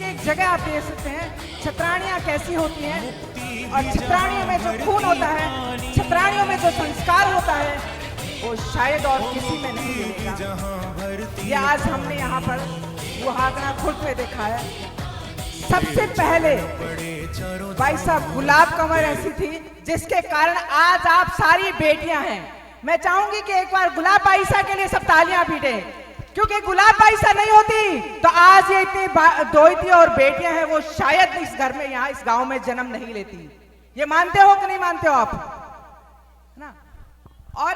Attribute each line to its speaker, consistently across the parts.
Speaker 1: एक जगह आप देख सकते हैं छतरानियाँ कैसी होती हैं, और छतरानियों में जो खून होता है, छतरानियों में जो संस्कार होता है, वो शायद और किसी में नहीं मिलेगा। ये आज हमने यहाँ पर सुहागना खुर्द में देखा है। सबसे पहले भाई साहब गुलाब कमर ऐसी थी जिसके कारण आज आप सारी बेटियां हैं। मैं चाहूंगी कि एक बार गुलाब बाईसा के लिए सब तालियां पीटे, क्योंकि गुलाब बाईसा नहीं होती तो आज ये इतनी दोहती और बेटियां हैं वो शायद इस घर में, यहाँ इस गांव में जन्म नहीं लेती। ये मानते हो कि नहीं मानते हो आप, ना? और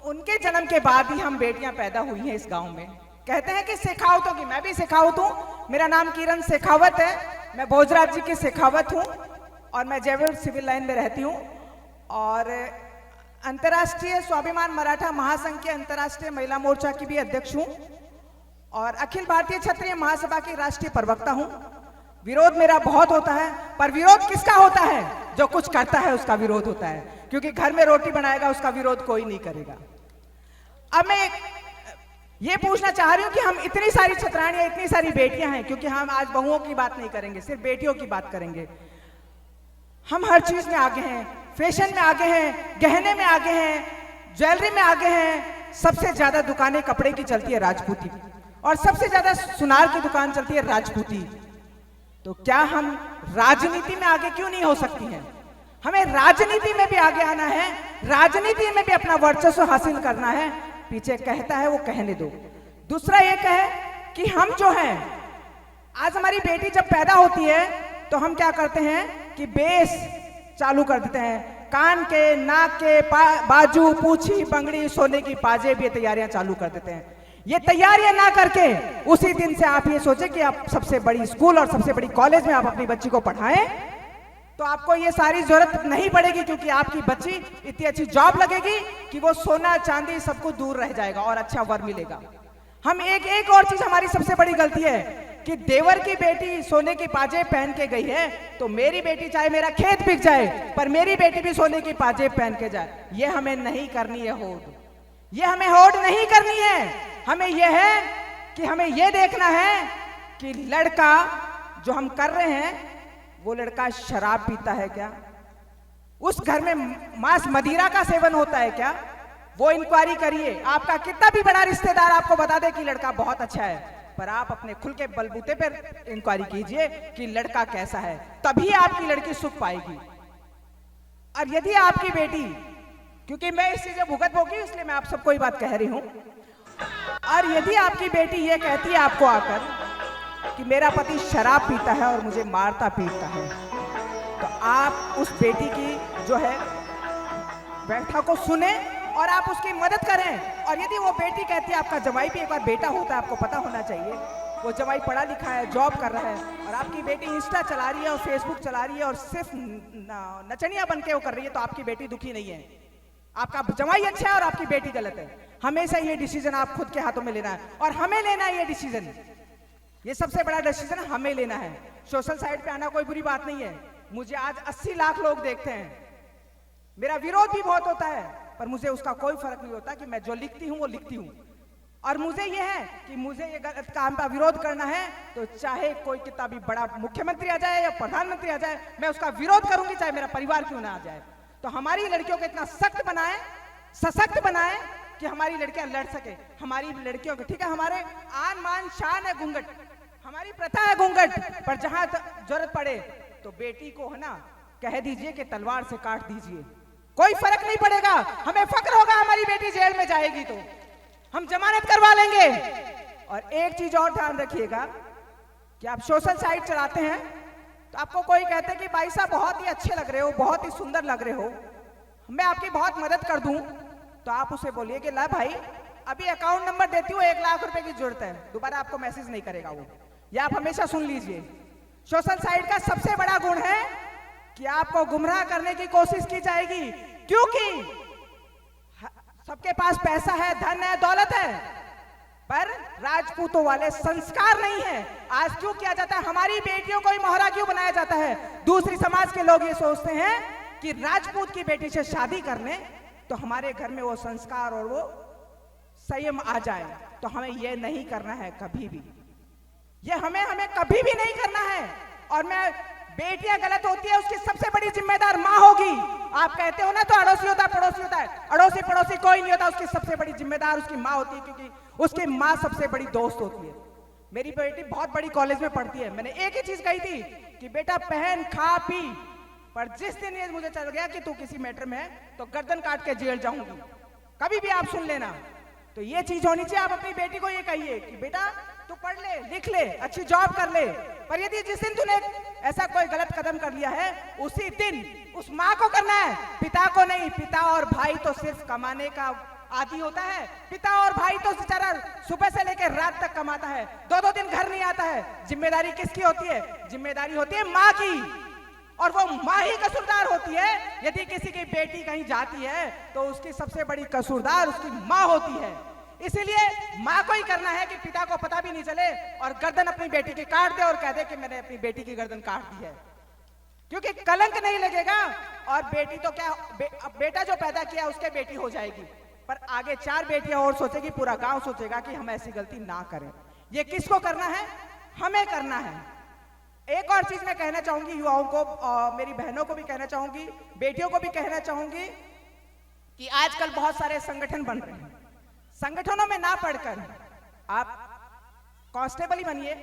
Speaker 1: उनके जन्म के बाद ही हम बेटियां पैदा हुई हैं इस गांव में। कहते हैं कि शेखावतों की, मैं भी शेखावत हूँ। मेरा नाम किरण शेखावत है, मैं भोजराज जी की शेखावत हूँ और मैं जयपुर सिविल लाइन में रहती हूँ और अंतर्राष्ट्रीय स्वाभिमान मराठा महासंघ के अंतर्राष्ट्रीय महिला मोर्चा की भी अध्यक्ष हूँ और अखिल भारतीय क्षत्रिय महासभा की राष्ट्रीय प्रवक्ता हूँ। विरोध मेरा बहुत होता है, पर विरोध किसका होता है? जो कुछ करता है उसका विरोध होता है, क्योंकि घर में रोटी बनाएगा उसका विरोध कोई नहीं करेगा। अब मैं ये पूछना चाह रही हूँ कि हम इतनी सारी छतरानियां, इतनी सारी बेटियां हैं, क्योंकि हम आज बहुओं की बात नहीं करेंगे, सिर्फ बेटियों की बात करेंगे। हम हर चीज में आगे हैं, फैशन में आगे हैं, गहने में आगे हैं, ज्वेलरी में आगे हैं। सबसे ज्यादा दुकानें कपड़े की चलती है राजपूती, और सबसे ज्यादा सुनार की दुकान चलती है राजपूती। तो क्या हम राजनीति में आगे क्यों नहीं हो सकती हैं? हमें राजनीति में भी आगे आना है, राजनीति में भी अपना वर्चस्व हासिल करना है। पीछे कहता है वो कहने दो। दूसरा ये कहे कि हम जो हैं, आज हमारी बेटी जब पैदा होती है तो हम क्या करते हैं कि बेस चालू कर देते हैं, कान के, नाक के, बाजू, पूछी, बंगड़ी, सोने की पाजेब, ये तैयारियां चालू कर देते हैं। ये तैयारियां ना करके उसी दिन से आप ये सोचे कि आप सबसे बड़ी स्कूल और सबसे बड़ी कॉलेज में आप अपनी बच्ची को पढ़ाएं, तो आपको ये सारी जरूरत नहीं पड़ेगी, क्योंकि आपकी बच्ची इतनी अच्छी जॉब लगेगी कि वो सोना चांदी सबको दूर रह जाएगा और अच्छा वर मिलेगा। हम एक और चीज, हमारी सबसे बड़ी गलती है कि देवर की बेटी सोने की पाजेब पहन के गई है तो मेरी बेटी चाहे मेरा खेत बिक जाए पर मेरी बेटी भी सोने की पाजेब पहन के जाए। ये हमें नहीं करनी है होड़, ये हमें होड़ नहीं करनी है। हमें यह है कि हमें यह देखना है कि लड़का जो हम कर रहे हैं वो लड़का शराब पीता है क्या, उस घर में मांस मदिरा का सेवन होता है क्या, वो इंक्वायरी करिए। आपका कितना भी बड़ा रिश्तेदार आपको बता दे कि लड़का बहुत अच्छा है, पर आप अपने खुल के बलबूते पर इंक्वायरी कीजिए कि लड़का कैसा है, तभी आपकी लड़की सुख पाएगी। और यदि आपकी बेटी, क्योंकि मैं इस चीजें भुगत भोगी इसलिए मैं आप सबको ये बात कह रही हूं, और यदि आपकी बेटी ये कहती है आपको आकर कि मेरा पति शराब पीता है और मुझे मारता पीटता है, तो आप उस बेटी की जो है व्यथा को सुने और आप उसकी मदद करें। और यदि वो बेटी कहती है, आपका जवाई भी एक बार बेटा होता है, आपको पता होना चाहिए, वो जवाई पढ़ा लिखा है, जॉब कर रहा है, और आपकी बेटी इंस्टा चला रही है और फेसबुक चला रही है और सिर्फ नचनिया बन के वो कर रही है, तो आपकी बेटी दुखी नहीं है। आपका जवाई अच्छा है और आपकी बेटी गलत है। हमेशा ये डिसीजन आप खुद के हाथों में लेना है, और हमें लेना है ये डिसीजन। ये सबसे बड़ा डिसीजन हमें लेना है। सोशल साइट पे आना कोई बुरी बात नहीं है। मुझे आज 80 लाख लोग देखते हैं, मेरा विरोध भी बहुत होता है, पर मुझे उसका कोई फर्क नहीं होता कि मैं जो लिखती हूं वो लिखती हूं। और मुझे यह है कि मुझे ये गलत काम का विरोध करना है तो चाहे कोई कितना भी बड़ा मुख्यमंत्री आ जाए या प्रधानमंत्री आ जाए, मैं उसका विरोध करूंगी, चाहे मेरा परिवार क्यों ना आ जाए। तो हमारी लड़कियों को इतना सख्त बनाए, सशक्त बनाए कि हमारी लड़कियां लड़ सके। हमारी लड़कियों को, ठीक है, हमारे आन मान शान है घूंघट, हमारी प्रथा है घूंघट, पर जहां जरूरत पड़े तो बेटी को है ना कह दीजिए कि तलवार से काट दीजिए, कोई फर्क नहीं पड़ेगा। हमें फक्र होगा हमारी बेटी जेल में जाएगी तो हम जमानत करवा लेंगे। और एक चीज और ध्यान रखिएगा कि आप सोशल साइट चलाते हैं तो आपको कोई कहते कि भाई साहब बहुत ही अच्छे लग रहे हो, बहुत ही सुंदर लग रहे हो, मैं आपकी बहुत मदद कर दूं, तो आप उसे बोलिए कि ला भाई अभी अकाउंट नंबर देती हूँ, 1 लाख रुपए की जरूरत है, दोबारा आपको मैसेज नहीं करेगा वो। या आप हमेशा सुन लीजिए, सोशल साइट का सबसे बड़ा गुण है कि आपको गुमराह करने की कोशिश की जाएगी, क्योंकि सबके पास पैसा है, धन है, दौलत है, पर राजपूतों वाले संस्कार नहीं है। आज क्यों किया जाता है, हमारी बेटियों को ही मोहरा क्यों बनाया जाता है? दूसरी समाज के लोग ये सोचते हैं कि राजपूत की बेटी से शादी करने तो हमारे घर में वो संस्कार और वो संयम आ जाए। तो हमें ये नहीं करना है कभी भी, ये हमें कभी भी नहीं करना और मैं बेटियां गलत होती है उसकी सबसे बड़ी जिम्मेदार माँ होगी। आप कहते हो ना तो अड़ोसी होता है पड़ोसी होता है, अड़ोसी पड़ोसी कोई नहीं होता, उसकी सबसे बड़ी जिम्मेदार उसकी माँ होती है, क्योंकि उसकी माँ सबसे बड़ी दोस्त होती है। मेरी बेटी बहुत बड़ी कॉलेज में पढ़ती है, मैंने एक ही चीज कही थी कि बेटा पहन खा पी, पर जिस दिन ये मुझे चल गया कि तू किसी मैटर में है तो गर्दन काट के जेल जाऊंगी, कभी भी आप सुन लेना। तो ये चीज होनी चाहिए। आप अपनी बेटी को ये कहिए कि बेटा तू पढ़ ले, लिख ले, अच्छी जॉब कर ले, पर यदि जिस दिन तूने ऐसा कोई गलत कदम कर लिया है उसी दिन उस माँ को करना है, पिता को नहीं। पिता और भाई तो सिर्फ कमाने का आदि होता है। पिता और भाई तो बेचारा सुबह से लेकर रात तक कमाता है, दो दो दिन घर नहीं आता है। जिम्मेदारी किसकी होती है? जिम्मेदारी होती है माँ की, और वो माँ ही कसूरदार होती है। यदि किसी की बेटी कहीं जाती है तो उसकी सबसे बड़ी कसूरदार उसकी माँ होती है। इसीलिए माँ को ही करना है कि पिता को पता भी नहीं चले और गर्दन अपनी बेटी की काट दे और कह दे कि मैंने अपनी बेटी की गर्दन काट दी है, क्योंकि कलंक नहीं लगेगा। और बेटी तो क्या, बेटा जो पैदा किया उसके बेटी हो जाएगी, पर आगे 4 बेटियां और सोचेगी, पूरा गांव सोचेगा कि हम ऐसी गलती ना करें। ये किसको करना है? हमें करना है। एक और चीज मैं कहना चाहूंगी युवाओं को, मेरी बहनों को भी कहना चाहूंगी, बेटियों को भी कहना चाहूंगी कि आजकल बहुत सारे संगठन बन रहे हैं। संगठनों में ना पढ़कर आप कांस्टेबल ही बनिए,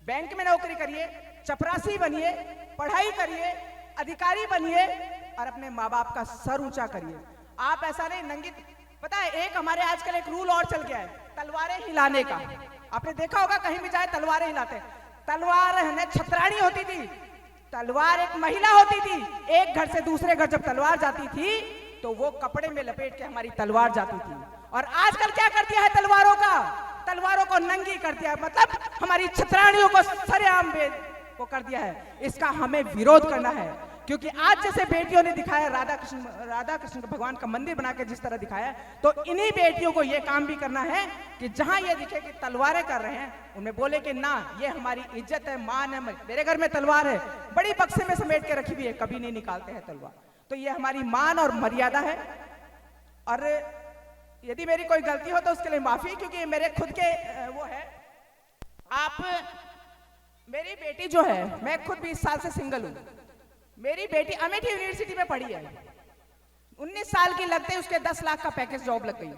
Speaker 1: बैंक में नौकरी करिए, चपरासी बनिए, पढ़ाई करिए, अधिकारी बनिए और अपने माँ बाप का सर ऊंचा करिए। आप ऐसा नहीं नंगी, पता है एक हमारे आजकल एक रूल और चल गया है, तलवारें हिलाने का। आपने देखा होगा कहीं भी जाए तलवारें हिलाते। तलवार है छतरानी होती थी, तलवार एक महिला होती थी। एक घर से दूसरे घर जब तलवार जाती थी तो वो कपड़े में लपेट के हमारी तलवार जाती थी। और आजकल क्या कर दिया है तलवारों का? तलवारों को नंगी कर दिया है, मतलब हमारी छतरानियों को सरेआम वो कर दिया है। इसका हमें विरोध करना है, क्योंकि आज जैसे बेटियों ने दिखाया, राधा कृष्ण भगवान का मंदिर बना के जिस तरह दिखाया, तो इन्हीं बेटियों को ये काम भी करना है कि जहां ये दिखे कि तलवारें कर रहे हैं, उन्हें बोले कि ना, ये हमारी इज्जत है, मान है। मेरे घर में तलवार है, बड़ी बक्से में समेट के रखी हुई है, कभी नहीं निकालते हैं तलवार। तो ये हमारी मान और मर्यादा है। और यदि मेरी कोई गलती हो तो उसके लिए माफी, क्योंकि मेरे खुद के वो है। आप, मेरी बेटी जो है, मैं खुद 20 साल से सिंगल हूं। मेरी बेटी अमेठी यूनिवर्सिटी में पढ़ी है, 19 साल की लगते ही उसके 10 लाख का पैकेज जॉब लग गई।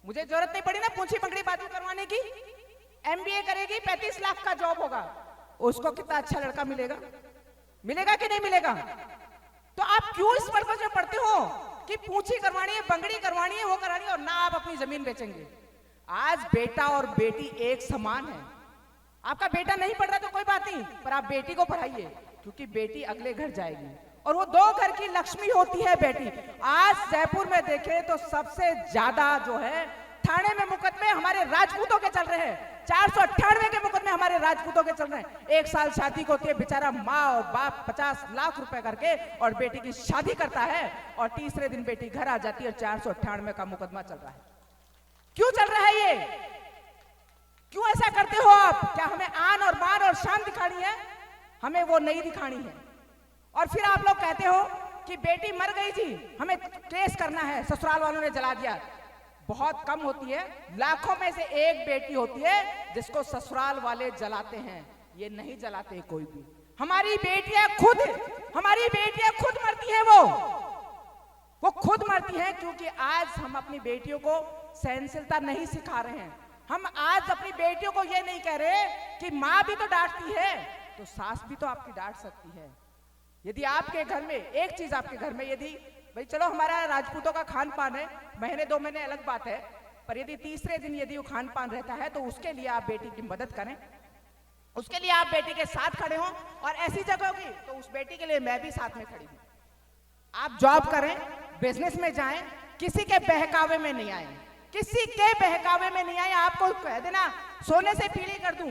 Speaker 1: मुझे जरूरत नहीं पड़ी ना पूंछी पकड़ी बातें करवाने की। MBA करेगी, 35 लाख का जॉब होगा। उसको कितना अच्छा लड़का मिलेगा? मिलेगा कि नहीं मिलेगा? तो आप क्यों इस पर्पज में पढ़ते हो कि पूंछी करवानी है, बंगड़ी करवानी है, वो करानी है, और ना आप अपनी जमीन बेचेंगे? आज बेटा और बेटी एक समान है। आपका बेटा नहीं पढ़ रहा तो कोई बात नहीं, पर आप बेटी को पढ़ाइए, क्योंकि बेटी अगले घर जाएगी और वो 2 घर की लक्ष्मी होती है बेटी। आज जयपुर में देखें तो सबसे ज्यादा जो है थाने में मुकदमे हमारे राजपूतों के चल रहे हैं। 498 के मुकदमे हमारे राजपूतों के चल रहे हैं। 1 साल शादी को होती है, बेचारा माँ और बाप 50 लाख रुपए करके और बेटी की शादी करता है, और तीसरे दिन बेटी घर आ जाती है और 498 का मुकदमा चल रहा है। क्यों चल रहा है ये? क्यों ऐसा करते हो आप? क्या हमें आन और मान और शान दिखानी है? हमें वो नहीं दिखानी है। और फिर आप लोग कहते हो कि बेटी मर गई थी, हमें केस करना है, ससुराल वालों ने जला दिया। बहुत कम होती है, लाखों में से एक बेटी होती है जिसको ससुराल वाले जलाते हैं। ये नहीं जलाते कोई भी। हमारी बेटियां खुद मरती हैं। वो खुद मरती हैं, क्योंकि आज हम अपनी बेटियों को सहनशीलता नहीं सिखा रहे हैं। हम आज अपनी बेटियों को ये नहीं कह रहे कि माँ भी तो डांटती है, तो सास भी तो आपकी डांट सकती है। यदि आपके घर में एक चीज, आपके घर में यदि भाई चलो हमारा राजपूतों का खान पान है, महीने 2 महीने अलग बात है, पर यदि तीसरे दिन यदि वो खान पान रहता है तो उसके लिए आप बेटी की मदद करें, उसके लिए आप बेटी के साथ खड़े हों। और ऐसी जगह होगी तो उस बेटी के लिए मैं भी साथ में खड़ी हूं। आप जॉब करें, बिजनेस में जाएं, किसी के बहकावे में नहीं आए, किसी के बहकावे में नहीं आए। आपको कह देना सोने से पीली कर दूं।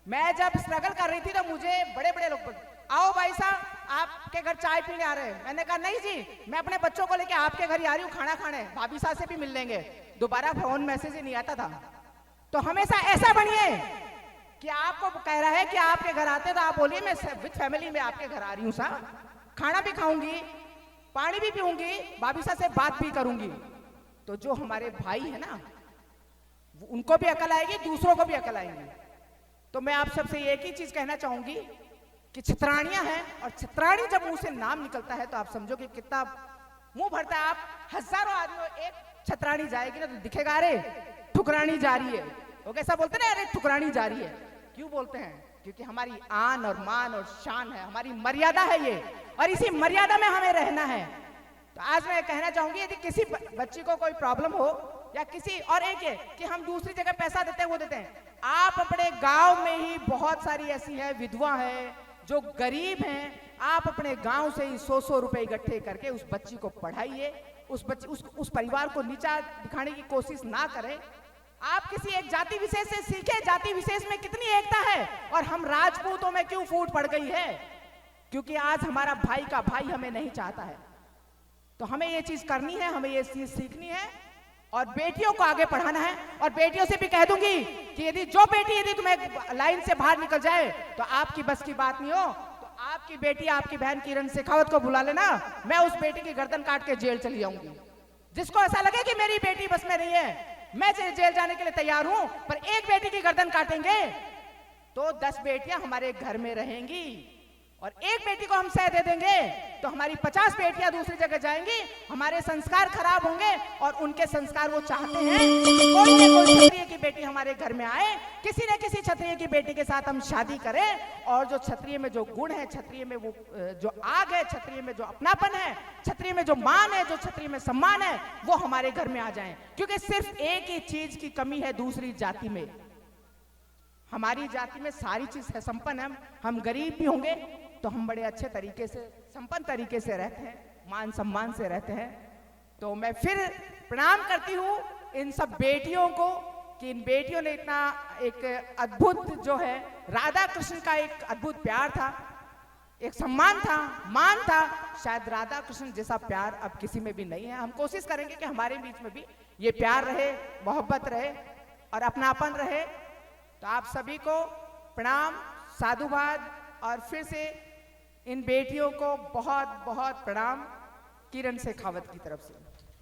Speaker 1: मैं जब स्ट्रगल कर रही थी तो मुझे बड़े बड़े लोग बोलते, आओ भाई साहब आपके घर चाय पीने आ रहे हैं। मैंने कहा नहीं जी, मैं अपने बच्चों को लेके आपके घर ही आ रही हूँ खाना खाने, भाभी साहब से भी मिल लेंगे। दोबारा फोन मैसेज ही नहीं आता था। तो हमेशा ऐसा बनिए कि आपको कह रहा है कि आपके घर आते तो आप बोलिए मैं विद फैमिली में आपके घर आ रही हूँ साहब, खाना भी खाऊंगी, पानी भी पीऊंगी, भाभी साहब से बात भी करूंगी। तो जो हमारे भाई है ना, उनको भी अकल आएगी, दूसरों को भी अकल आएगी। तो मैं आप सबसे एक ही चीज कहना चाहूंगी कि छतरानियां हैं, और छतरानी जब मुंह से नाम निकलता है तो आप समझो कि कितना मुंह भरता है। आप हजारों आदमी एक छतरानी जाएगी ना तो दिखेगा अरे ठुकरानी जा रही है, वो कैसा बोलते ना, अरे ठुकरानी जा रही है। क्यों बोलते हैं? क्योंकि हमारी आन और मान और शान है, हमारी मर्यादा है ये, और इसी मर्यादा में हमें रहना है। तो आज मैं कहना चाहूंगी यदि किसी बच्ची को कोई प्रॉब्लम हो या किसी और, एक है कि हम दूसरी जगह पैसा देते हैं वो देते हैं, आप अपने गांव में ही बहुत सारी ऐसी है विधवा है जो गरीब हैं, आप अपने गांव से ही 100-100 रुपए इकट्ठे करके उस बच्ची को पढ़ाइए, उस परिवार को नीचा दिखाने की कोशिश ना करें। आप किसी एक जाति विशेष से सीखे, जाति विशेष में कितनी एकता है, और हम राजपूतों में क्यों फूट पड़ गई है? क्योंकि आज हमारा भाई का भाई हमें नहीं चाहता है। तो हमें ये चीज करनी है, हमें ये चीज सीखनी है और बेटियों को आगे बढ़ाना है। और बेटियों से भी कह दूंगी कि यदि जो बेटी यदि तुम्हें लाइन से बाहर निकल जाए तो आपकी बस की बात नहीं हो, तो आपकी बेटी, आपकी बहन किरण शेखावत को बुला लेना, मैं उस बेटी की गर्दन काट के जेल चली जाऊंगी। जिसको ऐसा लगे कि मेरी बेटी बस में नहीं है, मैं जेल जाने के लिए तैयार हूं, पर एक बेटी की गर्दन काटेंगे तो 10 बेटियां हमारे घर में रहेंगी, और एक बेटी को हम सह दे देंगे तो हमारी 50 बेटियां दूसरी जगह जाएंगी। हमारे संस्कार खराब होंगे, और उनके संस्कार वो चाहते हैं कि कोई न कोई क्षत्रिय की बेटी हमारे घर में आए, किसी न किसी क्षत्रिय की बेटी के साथ हम शादी करें, और जो क्षत्रिय में जो गुण है, क्षत्रिय में वो जो आग है, क्षत्रिय में जो अपनापन है, क्षत्रिय में जो मान है, जो क्षत्रिय में सम्मान है, वो हमारे घर में आ जाए। क्योंकि सिर्फ एक ही चीज की कमी है दूसरी जाति में, हमारी जाति में सारी चीज है, संपन्न है, हम गरीब भी होंगे तो हम बड़े अच्छे तरीके से, संपन्न तरीके से रहते हैं, मान सम्मान से रहते हैं। तो मैं फिर प्रणाम करती हूँ इन सब बेटियों को कि इन बेटियों ने इतना एक अद्भुत जो है, राधा कृष्ण का एक अद्भुत प्यार था, एक सम्मान था, मान था। शायद राधा कृष्ण जैसा प्यार अब किसी में भी नहीं है। हम कोशिश करेंगे कि हमारे बीच में भी ये प्यार रहे, मोहब्बत रहे और अपनापन रहे। तो आप सभी को प्रणाम, साधुवाद, और फिर से इन बेटियों को बहुत बहुत प्रणाम किरण शेखावत की तरफ से।